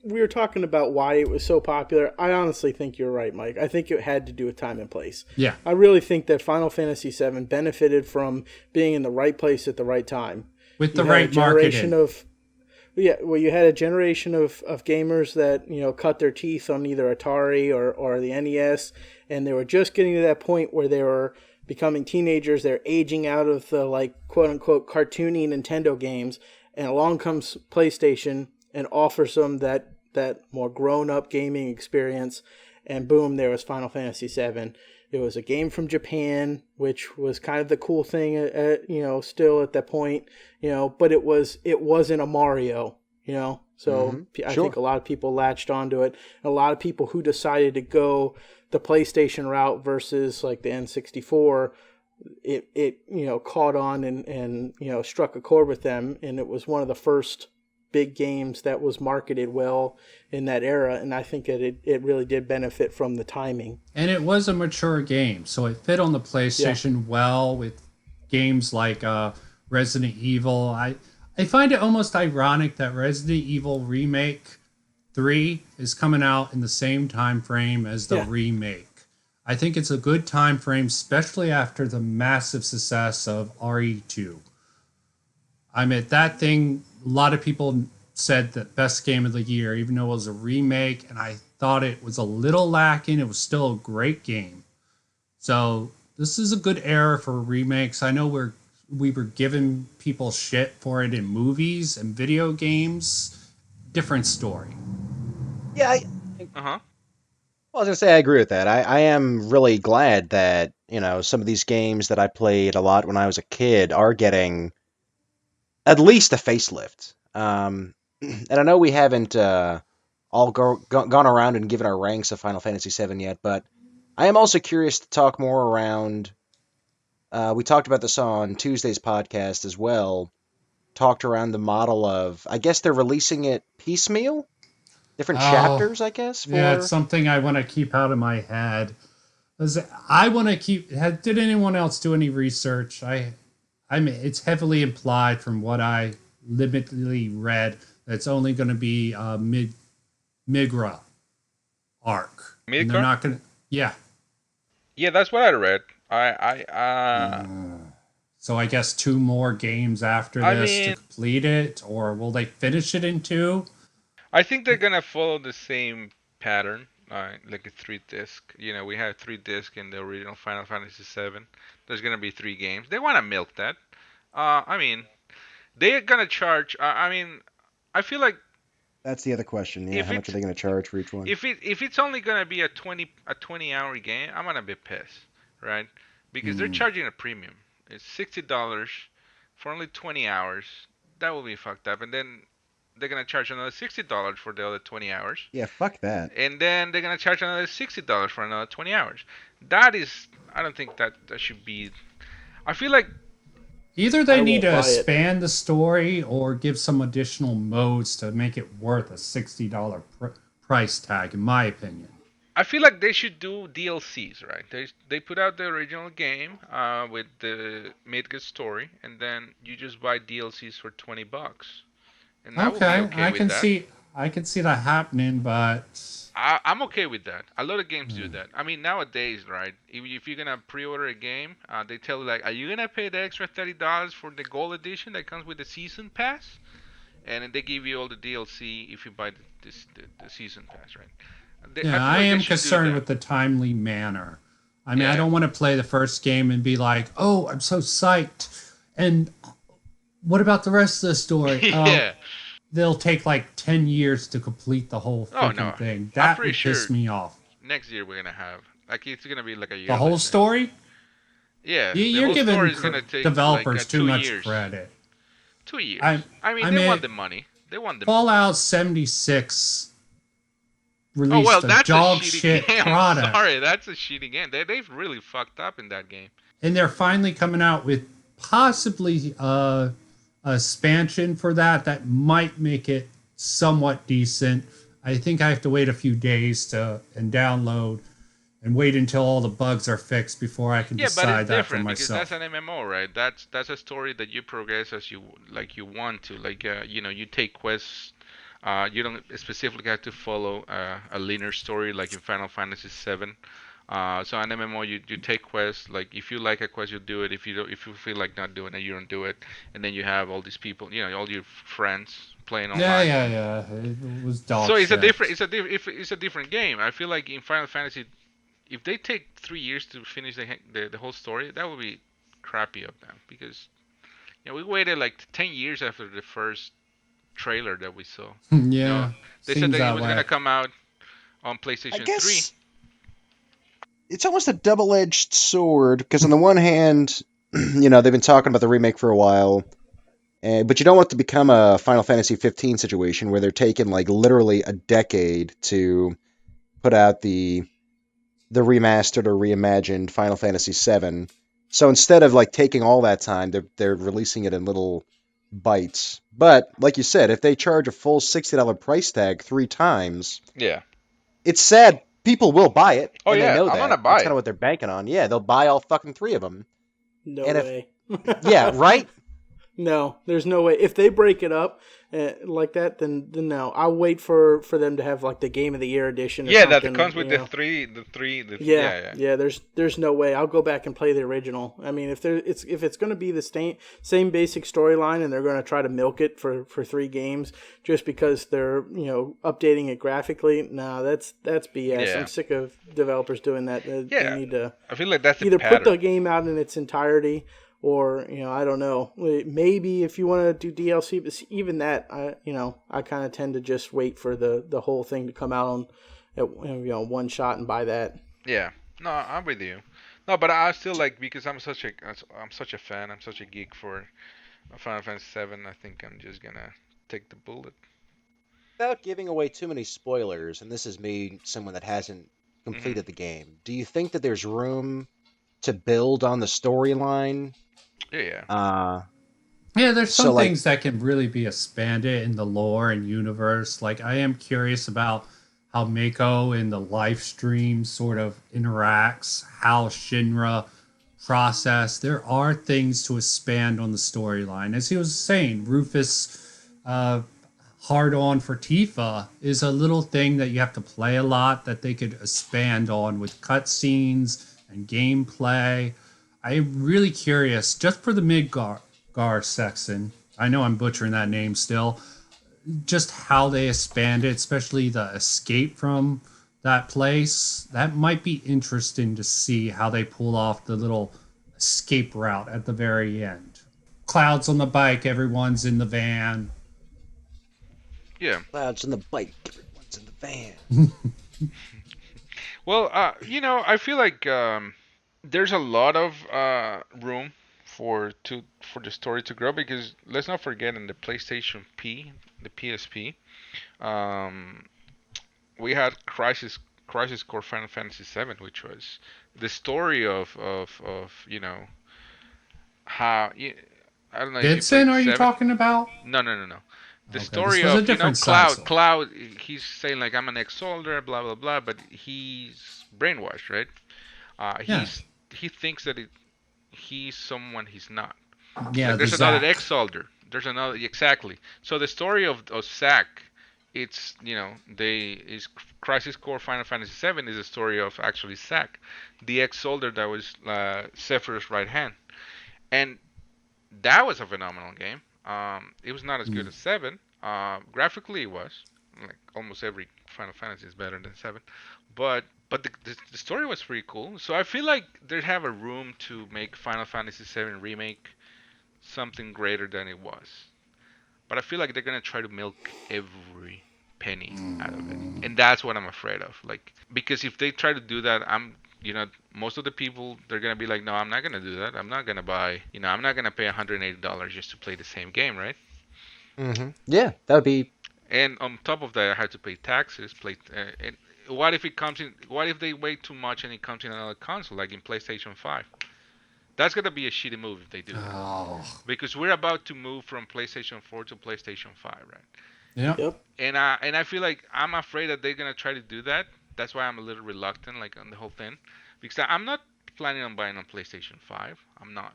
We were talking about why it was so popular. I honestly think you're right, Mike. I think it had to do with time and place. Yeah. I really think that Final Fantasy VII benefited from being in the right place at the right time. With the right marketing. You had a generation of gamers that, cut their teeth on either Atari or the NES, and they were just getting to that point where they were becoming teenagers. They're aging out of the, quote-unquote, cartoony Nintendo games, and along comes PlayStation and offers them that more grown-up gaming experience, and boom, there was Final Fantasy VII. It was a game from Japan, which was kind of the cool thing, still at that point, but it wasn't a Mario, so I think a lot of people latched onto it. A lot of people who decided to go the PlayStation route versus like the N64, it caught on and struck a chord with them, and it was one of the first big games that was marketed well in that era, and I think that it really did benefit from the timing. And it was a mature game, so it fit on the PlayStation well with games like Resident Evil. I find it almost ironic that Resident Evil Remake 3 is coming out in the same time frame as the remake. I think it's a good time frame, especially after the massive success of RE2. I mean, that thing, a lot of people said the best game of the year, even though it was a remake, and I thought it was a little lacking. It was still a great game. So this is a good era for remakes. I know we were giving people shit for it in movies and video games. Different story. Yeah, Uh huh. well, I was gonna say I agree with that. I am really glad that some of these games that I played a lot when I was a kid are getting at least a facelift. And I know we haven't all gone around and given our ranks of Final Fantasy VII yet, but I am also curious to talk more around. We talked about this on Tuesday's podcast as well. Talked around the model of, I guess they're releasing it piecemeal, different Oh, chapters, I guess, yeah, it's for. something I want to keep out of my head. 'Cause I want to keep. Did anyone else do any research? I mean, it's heavily implied from what I limitedly read that it's only going to be a Migra arc, and they're Midgar? not going to. Yeah. Yeah, that's what I read. So I guess two more games after I this to mean, complete it, or will they finish it in two? I think they're gonna follow the same pattern, like a three disc. We had three disc in the original Final Fantasy VII. There's gonna be three games. They wanna milk that. I mean, they're gonna charge. I mean, I feel like That's the other question. Yeah, if how much are it's they going to charge for each one? if it's only gonna be a 20-hour game, I'm gonna be pissed, right? Because they're Hmm. charging a premium. It's $60 for only 20 hours. That will be fucked up. And then they're gonna charge another $60 for the other 20 hours. Yeah, fuck that. And then they're gonna charge another $60 for another 20 hours. That is, I don't think that should be. I feel like Either they I need won't to buy it. expand the story or give some additional modes to make it worth a $60 price tag, in my opinion. I feel like they should do DLCs, right? They put out the original game with the Midgard story, and then you just buy DLCs for $20, and I will be Okay, okay with that. I can see that happening, but I'm okay with that. A lot of games do that. I mean, nowadays, right? If you're gonna pre-order a game, they tell you like, are you gonna pay the extra $30 for the gold edition that comes with the season pass? And then they give you all the DLC if you buy the season pass, right? I yeah, feel I like they am should do concerned that. with the timely manner. I mean, I Yeah. don't want to play the first game and be like, "Oh, I'm so psyched," and what about the rest of the story? Yeah. They'll take like 10 years to complete the whole Oh freaking no, thing. I'm That pretty would piss sure me off. next year we're gonna have like it's gonna be like a The yearly whole thing. story? Yeah, the You're whole story giving is gonna take like developers too two much years. credit. 2 years. I, I mean, I they want mean, the money. They want the. Fallout 76 Oh well, released a that's a dog shitty shit game. I'm product, sorry, that's a shitty game. They've really fucked up in that game. and they're finally coming out with possibly a expansion for that might make it somewhat decent. I think I have to wait a few days to and download and wait until all the bugs are fixed before I can Yeah, but it's decide that for different because that's myself. an MMO, right? That's a story that you progress as you want to. Like you take quests. You don't specifically have to follow a linear story like in Final Fantasy VII. So on MMO, you take quests. Like if you like a quest, you do it. If you don't, if you feel like not doing it, you don't do it. And then you have all these people, all your friends playing Yeah, online. yeah, yeah. It was dog So it's a shit. different, it's a different game. I feel like in Final Fantasy, if they take 3 years to finish the whole story, that would be crappy of them because we waited like 10 years after the first trailer that we saw. You know, Yeah, they said seems that it that was gonna way. come out on I PlayStation 3. guess it's almost a double-edged sword because on the one hand, they've been talking about the remake for a while, but you don't want it to become a Final Fantasy 15 situation where they're taking like literally a decade to put out the remastered or reimagined Final Fantasy 7. So instead of like taking all that time, they're releasing it in little bites. But like you said, if they charge a full $60 price tag 3 times, Yeah. it's sad. People will buy it, Oh and they yeah, know I'm gonna that. buy That's kind it. of what they're banking on. Yeah, they'll buy all fucking 3 of them. No And if way. yeah, right. No, there's no way. If they break it up like that, then no. I'll wait for them to have like the Game of the Year edition. Or Yeah, something, that comes with you the know. three. Yeah. There's no way. I'll go back and play the original. I mean, if it's going to be the same basic storyline and they're going to try to milk it for 3 games just because they're updating it graphically, no, that's BS. Yeah. I'm sick of developers doing that. They need to I feel like that's either the pattern. put the game out in its entirety. Or I don't know. Maybe if you want to do DLC, but even that, I kind of tend to just wait for the whole thing to come out at one shot and buy that. Yeah, no, I'm with you. No, but I still like, because I'm such a fan. I'm such a geek for Final Fantasy 7. I think I'm just gonna take the bullet. Without giving away too many spoilers, and this is me, someone that hasn't completed the game, do you think that there's room to build on the storyline? Yeah. Yeah, there's some things that can really be expanded in the lore and universe. Like, I am curious about how Mako in the live stream sort of interacts, how Shinra process. There are things to expand on the storyline. As he was saying, Rufus hard on for Tifa is a little thing that you have to play a lot that they could expand on with cutscenes and gameplay. I'm really curious, just for the Midgar section, I know I'm butchering that name still, just how they expand it, especially the escape from that place. That might be interesting to see how they pull off the little escape route at the very end. Cloud's on the bike, everyone's in the van. Yeah. Cloud's in the bike, everyone's in the van. Well, I feel like there's a lot of room for the story to grow, because let's not forget, in the PlayStation P, the PSP, we had Crisis Core Final Fantasy 7, which was the story of how I don't know. Vincent, are you talking about? No. The story of Cloud. He's saying like, I'm an ex-soldier, blah blah blah, but he's brainwashed, right? He thinks that he's someone he's not. Yeah, like, there's another ex-soldier. There's another, exactly. So the story of Zack, it's Crisis Core Final Fantasy 7 is the story of actually Zack, the ex-soldier that was Sephiroth's right hand, and that was a phenomenal game. It was not as good as 7. Graphically, it was. Like, almost every Final Fantasy is better than 7, but the story was pretty cool. So I feel like they have a room to make Final Fantasy 7 Remake something greater than it was. But I feel like they're gonna try to milk every penny out of it, and that's what I'm afraid of. Like, because if they try to do that, most of the people, they're gonna be like, no, I'm not gonna do that. I'm not gonna buy. I'm not gonna pay $180 just to play the same game, right? Mm-hmm. Yeah, that would be. And on top of that, I had to pay taxes. And what if it comes in? What if they wait too much and it comes in another console, like in PlayStation 5? That's gonna be a shitty move if they do that. Because we're about to move from PlayStation 4 to PlayStation 5, right? Yeah. Yep. And I feel like I'm afraid that they're gonna try to do that. That's why I'm a little reluctant, like, on the whole thing, because I'm not planning on buying on PlayStation 5. I'm not.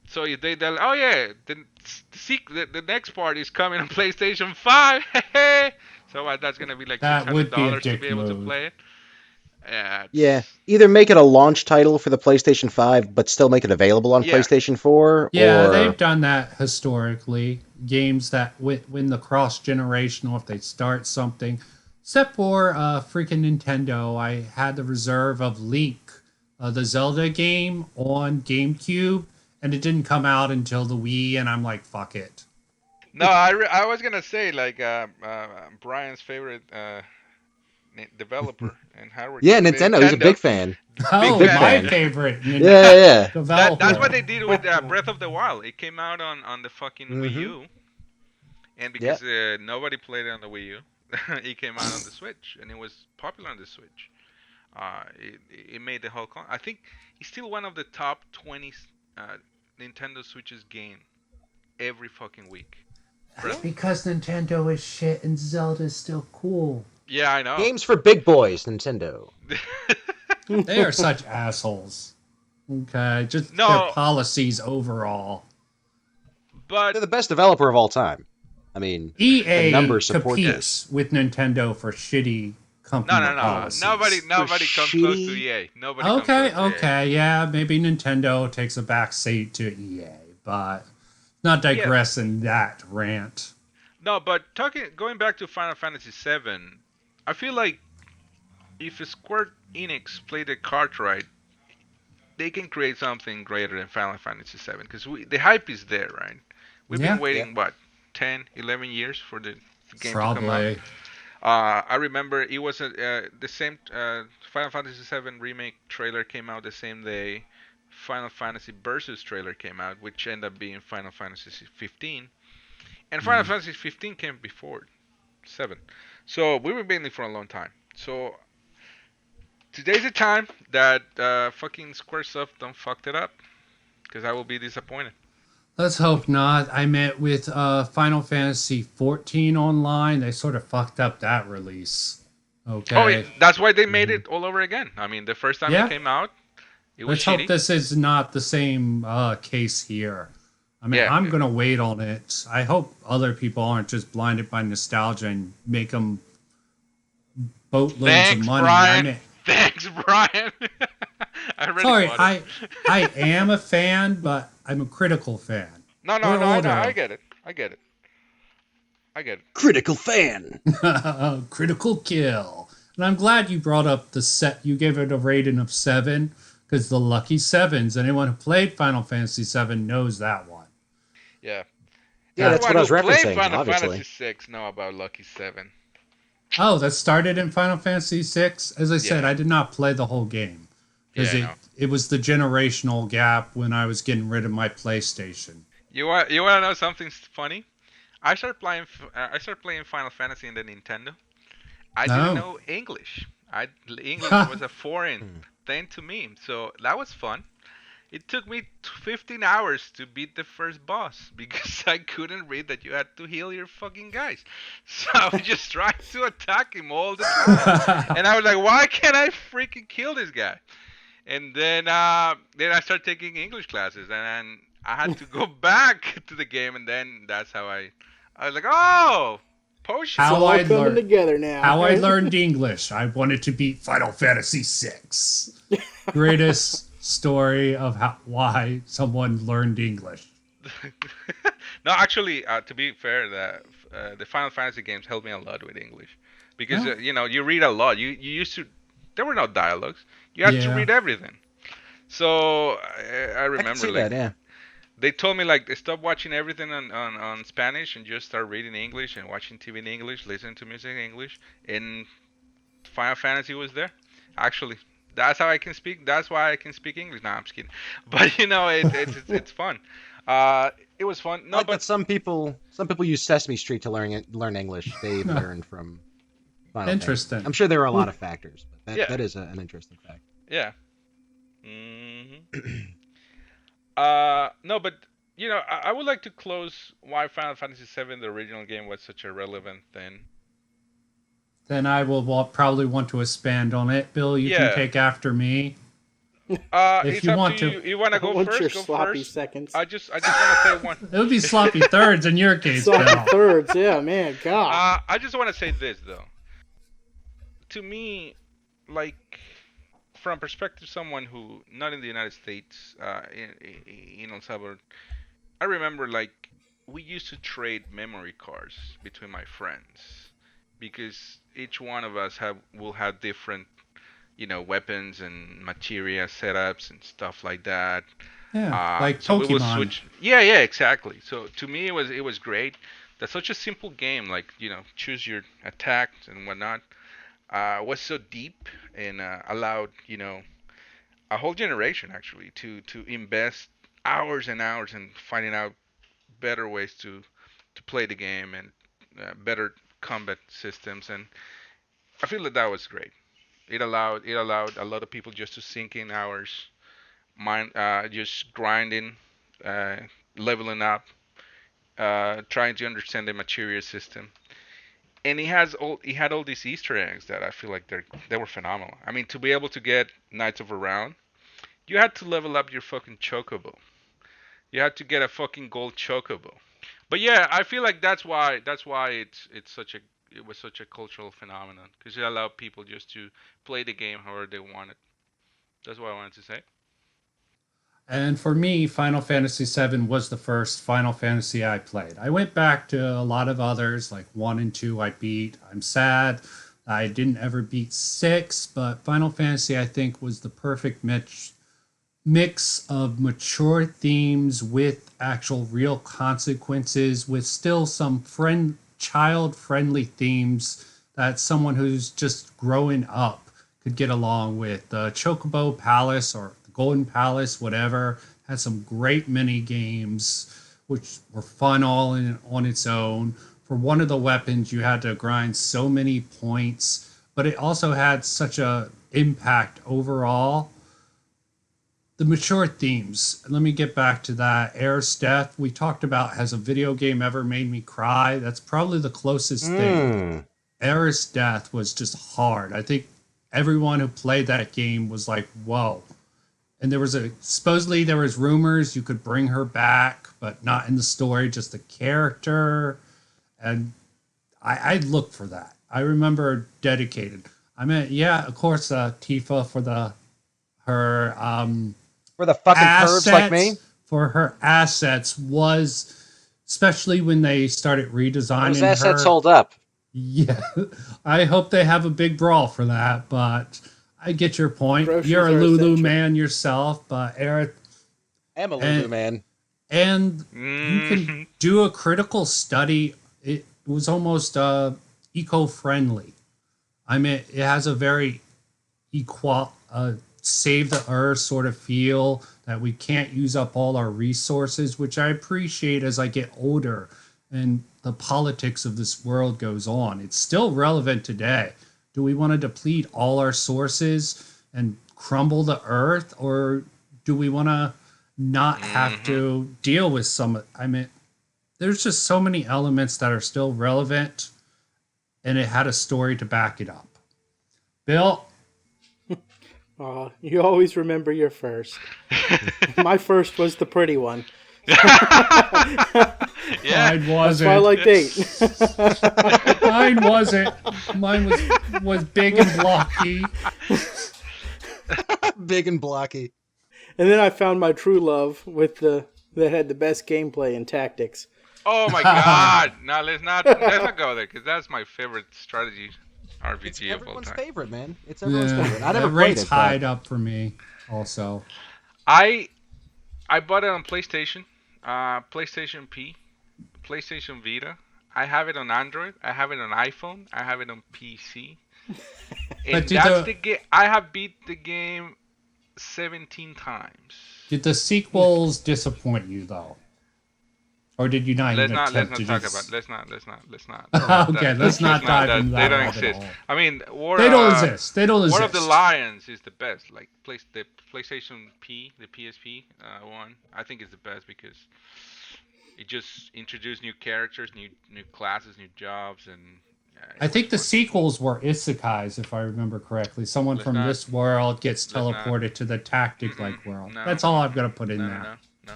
So if they're like, oh yeah, the next part is coming on PlayStation 5. So that's gonna be like $600 to be able to play it. Yeah, either make it a launch title for the PlayStation 5, but still make it available on PlayStation 4. Yeah, they've done that historically. Games that win the cross-generational, if they start something. Except for freaking Nintendo, I had the reserve of Link, the Zelda game, on GameCube, and it didn't come out until the Wii, and I'm like, fuck it. No, I was gonna say, like, Brian's favorite developer and hardware. Yeah, Nintendo. He's a big fan. Oh, big my fan. favorite. Yeah. That's what they did with Breath of the Wild. It came out on the fucking Wii U, and because nobody played it on the Wii U, it came out on the Switch, and it was popular on the Switch. It made the whole I think it's still one of the top 20 Nintendo Switches game every fucking week. That's because Nintendo is shit and Zelda is still cool. Yeah, I know. Games for big boys, Nintendo. They are such assholes. Okay, just their No, policies overall. but They're the best developer of all time. I mean, the EA numbers support yeah. this. competes with Nintendo for shitty No, company no, no. Nobody, policies. For nobody comes close to shitty. EA. Nobody comes Okay, close to EA. okay, yeah, maybe Nintendo takes a back seat to EA, but not Yeah, digressing that rant. no, but going back to Final Fantasy VII, I feel like if Square Enix played the card right, they can create something greater than Final Fantasy VII because the hype is there, right? We've been Yeah, Yeah. waiting what 10, 11 years for the game to come out. probably. I remember it was the same Final Fantasy VII remake trailer came out the same day Final Fantasy Versus trailer came out, which ended up being Final Fantasy 15. And Final Mm. Fantasy 15 came before 7. So we were waiting for a long time. So today's the time that fucking Squaresoft don't fucked it up, because I will be disappointed. Let's hope not. I met with Final Fantasy 14 online. They sort of fucked up that release. Okay. Oh, yeah, that's why they made it all over again. I mean, the first time it Yeah. came out, it was Let's hope shitty. this is not the same case here. I mean, Yeah, I'm yeah. going to wait on it. I hope other people aren't just blinded by nostalgia and make them boatloads of Thanks, money. Brian. I mean, Thanks, Brian. I already sorry, bought it. I am a fan, but I'm a critical fan. No, We're I know. older. I get it. I get it. Critical fan. Critical kill. And I'm glad you brought up the set. You gave it a rating of 7 because the Lucky Sevens. Anyone who played Final Fantasy 7 knows that one. Yeah. Yeah, that's what I was Everyone who played referencing, Final obviously. Fantasy 6 know about Lucky 7. Oh, that started in Final Fantasy 6. As I said, Yeah. I did not play the whole game because Yeah, I know. it was the generational gap when I was getting rid of my PlayStation. You want to know something funny? I started playing Final Fantasy in the Nintendo. I Oh. didn't know English. English was a foreign thing to me, so that was fun. It took me 15 hours to beat the first boss because I couldn't read that you had to heal your fucking guys. So I was just trying to attack him all the time, and I was like, why can't I freaking kill this guy? And then I started taking English classes, and I had to go back to the game, and then that's how I was like, oh, potion. It's How all I coming learned- together now. How I right? learned English. I wanted to beat Final Fantasy 6. Greatest story of why someone learned English. No, actually, to be fair, the Final Fantasy games helped me a lot with English because Oh. you read a lot. You used to, there were no dialogues. You had to Yeah. read everything. So I I can remember see like that, yeah. they told me like stop watching everything on Spanish and just start reading English and watching TV in English, listening to music in English. And Final Fantasy was there. Actually, that's how I can speak. That's why I can speak English. No, I'm just kidding. But it's fun. It was fun. No, Like but that some people use Sesame Street to learn English. They've learned from Final Interesting. Fantasy. I'm sure there are a lot of factors, but Yeah. that is an interesting fact. yeah. No, but I would like to close why Final Fantasy VII, the original game, was such a relevant thing. Then I will probably want to expand on it. Bill, you Yeah. can take after me. If It's you up want to to. you. You want to go Once first? your Go sloppy first. seconds. I just want to say one. It would be sloppy thirds in your case, Sloppy Bill. thirds, yeah, man, God. I just want to say this though. To me, like from perspective of someone who not in the United States, in El Salvador, I remember like we used to trade memory cards between my friends because each one of us will have different, weapons and materia setups and stuff like that. Yeah, like So we will Pokemon. switch. Yeah, exactly. So to me, it was great. That's such a simple game, like choose your attacks and whatnot. Was so deep and allowed a whole generation actually to invest hours and hours in finding out better ways to play the game and better combat systems. And I feel that was great. It allowed a lot of people just to sink in hours, mind just grinding, uh, leveling up, trying to understand the materia system. And he had all these Easter eggs that I feel like they were phenomenal. I mean, to be able to get Knights of a Round, You had to level up your fucking chocobo. You had to get a fucking gold chocobo. But yeah, I feel like that's why it was such a cultural phenomenon because it allowed people just to play the game however they wanted. That's what I wanted to say. And for me, Final Fantasy VII was the first Final Fantasy I played. I went back to a lot of others, like 1 and 2 I beat. I'm sad I didn't ever beat 6, but Final Fantasy, I think, was the perfect mix of mature themes with actual real consequences, with still some child friendly themes that someone who's just growing up could get along with. The Chocobo Palace or the Golden Palace, whatever, had some great mini games which were fun on its own. For one of the weapons, you had to grind so many points, but it also had such a impact overall. The mature themes. Let me get back to that. Air's death, we talked about, has a video game ever made me cry? That's probably the closest thing. Air's death was just hard. I think everyone who played that game was like, whoa. And supposedly there was rumors you could bring her back, but not in the story, just the character. And I'd look for that. I remember dedicated. I mean, yeah, of course, Tifa her For the fucking pervs like me? For her assets was, especially when they started redesigning Those assets her. hold up. Yeah, I hope they have a big brawl for that, but I get your point. Groceries You're a are Lulu essential. man yourself, but Eric, I am a Lulu man. and you can do a critical study. It was almost eco-friendly. I mean, it has a very save the earth sort of feel, that we can't use up all our resources, which I appreciate as I get older and the politics of this world goes on. It's still relevant today. Do we want to deplete all our sources and crumble the earth, or do we want to not have to deal with some? I mean, there's just so many elements that are still relevant, and it had a story to back it up. Bill? You always remember your first. My first was the pretty one. Yeah. Mine wasn't. Twilight 8. Mine wasn't. Mine was big and blocky. Big and blocky. And then I found my true love that had the best gameplay and tactics. Oh my god! No, let's not go there because that's my favorite strategy RPG It's of all everyone's time. favorite, man. It's everyone's Yeah, favorite. I that never played rates it. high up for me, also. I bought it on PlayStation, PlayStation P, PlayStation Vita. I have it on Android. I have it on iPhone. I have it on PC. And that's the game. I have beat the game 17 times. Did the sequels disappoint you though, or did you not Let's even not attempt to talk just... about. Let's not. Okay, let's not dive into that. They don't rabbit exist. hole. I mean, They don't exist. They don't exist. War of the Lions is the best. Like the PlayStation P, the PSP one. I think is the best because it just introduced new characters, new classes, new jobs, and. I think the sequels were isekais, if I remember correctly. Someone from this world gets teleported to the tactic-like world. That's all I'm gonna put in there. No.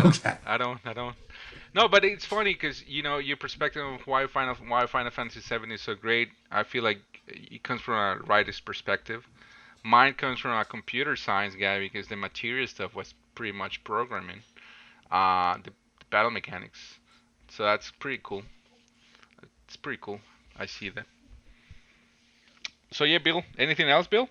Okay. I don't. No, but it's funny because your perspective of why Final Fantasy VII is so great. I feel like it comes from a writer's perspective. Mine comes from a computer science guy because the material stuff was pretty much programming, the battle mechanics. So that's pretty cool. It's pretty cool. I see that. So yeah, Bill. Anything else, Bill?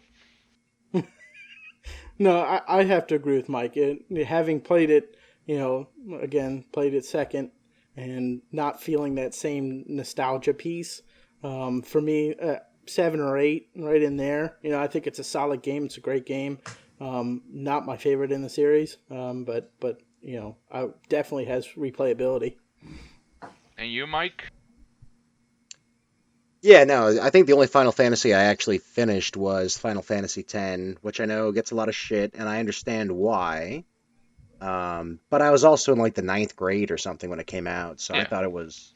No, I have to agree with Mike. Having played it, played it second, and not feeling that same nostalgia piece. For me, 7 or 8, right in there. I think it's a solid game. It's a great game. Not my favorite in the series, but I definitely has replayability. And you, Mike? Yeah, no, I think the only Final Fantasy I actually finished was Final Fantasy X, which I know gets a lot of shit, and I understand why. But I was also in like the 9th grade or something when it came out, so I thought it was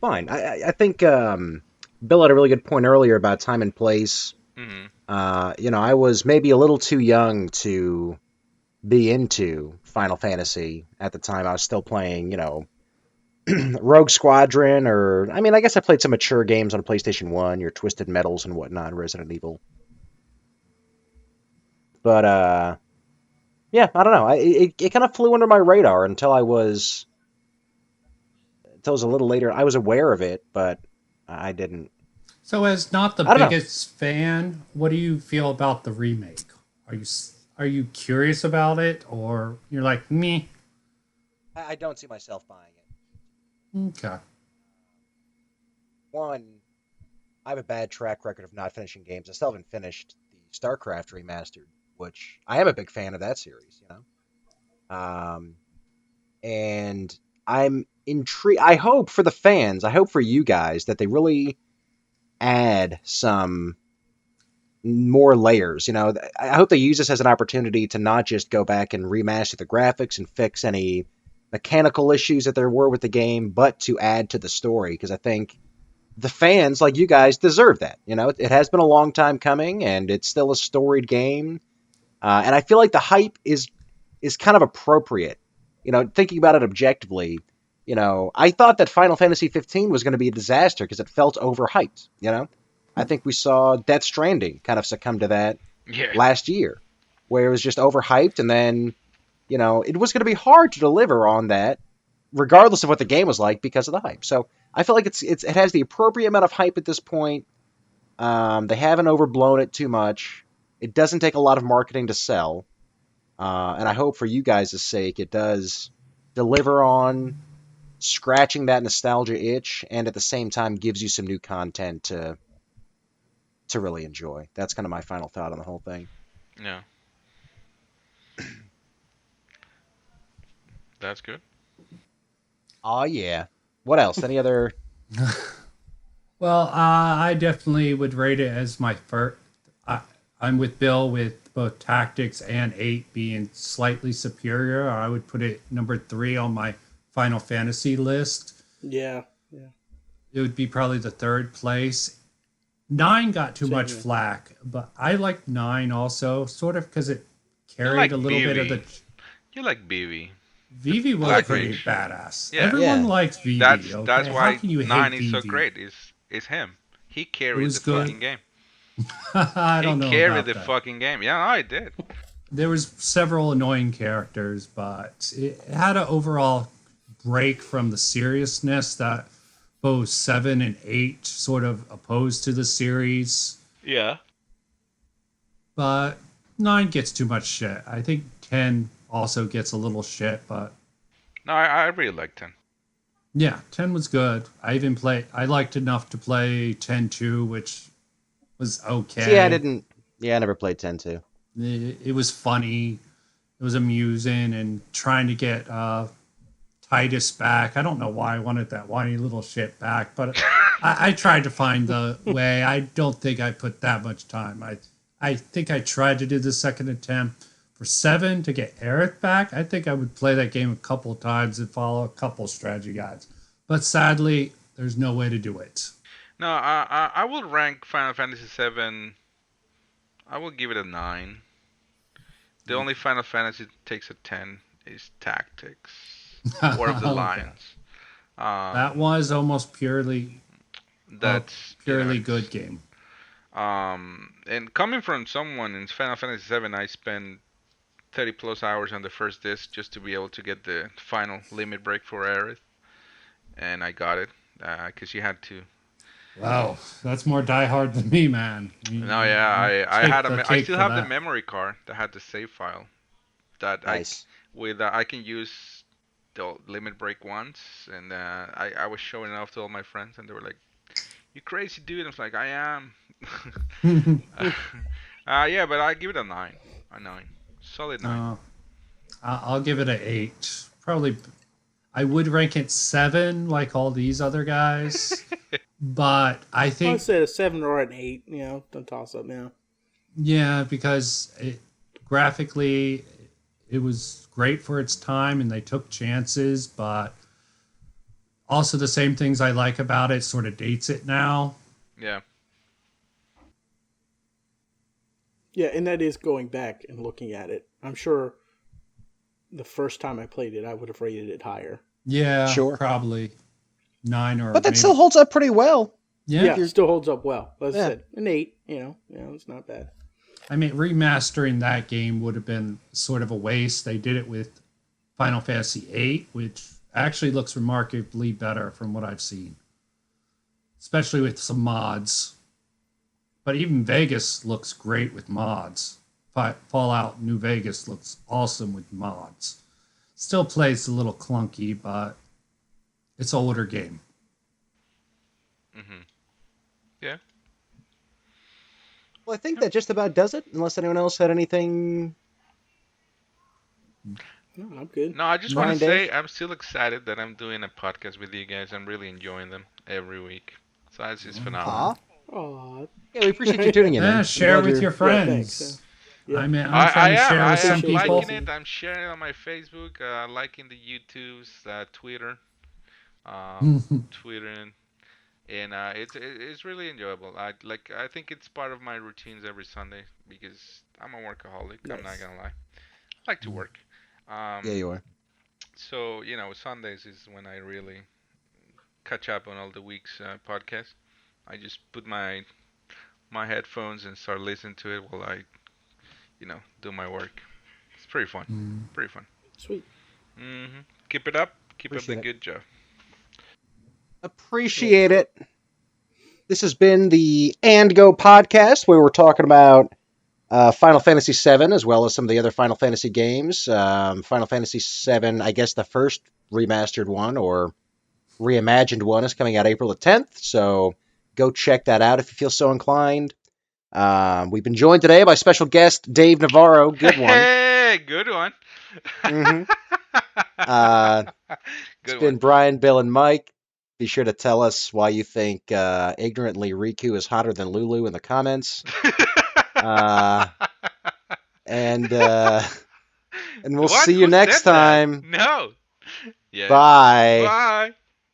fine. I think Bill had a really good point earlier about time and place. I was maybe a little too young to be into Final Fantasy at the time. I was still playing, Rogue Squadron, or I guess I played some mature games on PlayStation 1, your Twisted Metals and whatnot, Resident Evil. But yeah, I don't know. It kind of flew under my radar until it was a little later. I was aware of it, but I didn't. So, as not the I don't know. biggest fan, what do you feel about the remake? Are you curious about it, or you're like me? I don't see myself buying it. Okay. One, I have a bad track record of not finishing games. I still haven't finished the StarCraft remastered, which I am a big fan of that series. And I'm intrigued. I hope for the fans. I hope for you guys that they really add some more layers. I hope they use this as an opportunity to not just go back and remaster the graphics and fix any mechanical issues that there were with the game, but to add to the story, because I think the fans like you guys deserve that. It has been a long time coming, and it's still a storied game, and I feel like the hype is kind of appropriate. Thinking about it objectively, I thought that Final Fantasy 15 was going to be a disaster because it felt overhyped. I think we saw Death Stranding kind of succumb to that last year, where it was just overhyped, and then it was going to be hard to deliver on that, regardless of what the game was like, because of the hype. So I feel like it has the appropriate amount of hype at this point. They haven't overblown it too much. It doesn't take a lot of marketing to sell. And I hope for you guys' sake it does deliver on scratching that nostalgia itch, and at the same time gives you some new content to really enjoy. That's kind of my final thought on the whole thing. Yeah. That's good. Oh, yeah. What else? Any other... Well, I definitely would rate it as my first. I'm with Bill with both tactics and 8 being slightly superior. I would put it number 3 on my Final Fantasy list. Yeah. It would be probably the third place. 9 got too much flack, but I liked 9 also, sort of because it carried a little bit of the... You like Vivi. Vivi was pretty badass. Yeah. Everyone likes Vivi. That's why How can you 9 hate is so Vivi? great. Is him. He carried the good. fucking game. I don't know. He carried about the that. fucking game. Yeah, I did. There was several annoying characters, but it had an overall break from the seriousness that both 7 and 8 sort of opposed to the series. Yeah. But 9 gets too much shit. I think 10 also gets a little shit, but... No, I really like 10. Yeah, 10 was good. I liked enough to play 10 too, which was okay. See, I never played 10 too. It was funny. It was amusing, and trying to get Titus back. I don't know why I wanted that whiny little shit back, but I tried to find the way. I don't think I put that much time. I think I tried to do the second attempt. For 7 to get Aerith back, I think I would play that game a couple of times and follow a couple strategy guides. But sadly, there's no way to do it. No, I will rank Final Fantasy 7. I will give it a 9. The only Final Fantasy that takes a 10 is Tactics. War of the Lions. That was almost purely good game. And coming from someone in Final Fantasy 7, I spent 30 plus hours on the first disc just to be able to get the final limit break for Aerith, and I got it because you had to. Wow, that's more diehard than me, man. No, yeah, I still have the memory card that had the save file. That nice. I can use the limit break once, and I was showing it off to all my friends, and they were like, "You crazy dude!" I was like, "I am." Yeah, but I give it a 9. A 9. Solid 9. I'll give it an 8. Probably, I would rank it 7 like all these other guys, but I think I'd say a 7 or an 8. Don't toss up now. Yeah, because graphically, it was great for its time, and they took chances, but also the same things I like about it sort of dates it now. Yeah. Yeah, and that is going back and looking at it. I'm sure the first time I played it, I would have rated it higher. Yeah, Sure. probably 9 or But that maybe. still holds up pretty well. Yeah. It still holds up well. As I Yeah. said, an 8, it's not bad. I mean, remastering that game would have been sort of a waste. They did it with Final Fantasy VIII, which actually looks remarkably better from what I've seen, especially with some mods. But even Vegas looks great with mods. Fallout New Vegas looks awesome with mods. Still plays a little clunky, but it's an older game. Mm-hmm. Yeah. Well, I think that just about does it, unless anyone else had anything. No, I'm good. No, I just want to Dave? say I'm still excited that I'm doing a podcast with you guys. I'm really enjoying them every week. So it's just phenomenal. Aw. Aw. Yeah, we appreciate you tuning in. Yeah, man. share Glad with you're- your friends. thanks. Yeah. I'm I trying to share am. with some appreciate I'm people. liking it. I'm sharing it on my Facebook, liking the YouTubes, Twitter, Twittering, and it's really enjoyable. I think it's part of my routines every Sunday because I'm a workaholic. I'm not Nice. gonna lie. I like to work. Yeah, you are. So Sundays is when I really catch up on all the week's podcast. I just put my headphones and start listening to it while I do my work. It's pretty fun. Pretty fun. Sweet. Keep it up. Keep Appreciate up it. the good job. Appreciate it. This has been the And Go podcast, where we're talking about Final Fantasy VII, as well as some of the other Final Fantasy games. Final Fantasy VII, I guess the first remastered one, or reimagined one, is coming out April the 10th, so go check that out if you feel so inclined. We've been joined today by special guest Dave Navarro. Good one. Hey, good one. Mhm. It's Good been one. Brian, Bill, and Mike. Be sure to tell us why you think ignorantly Riku is hotter than Lulu in the comments. And we'll What? see you Who next said that? time. No. Yes. Bye. Bye.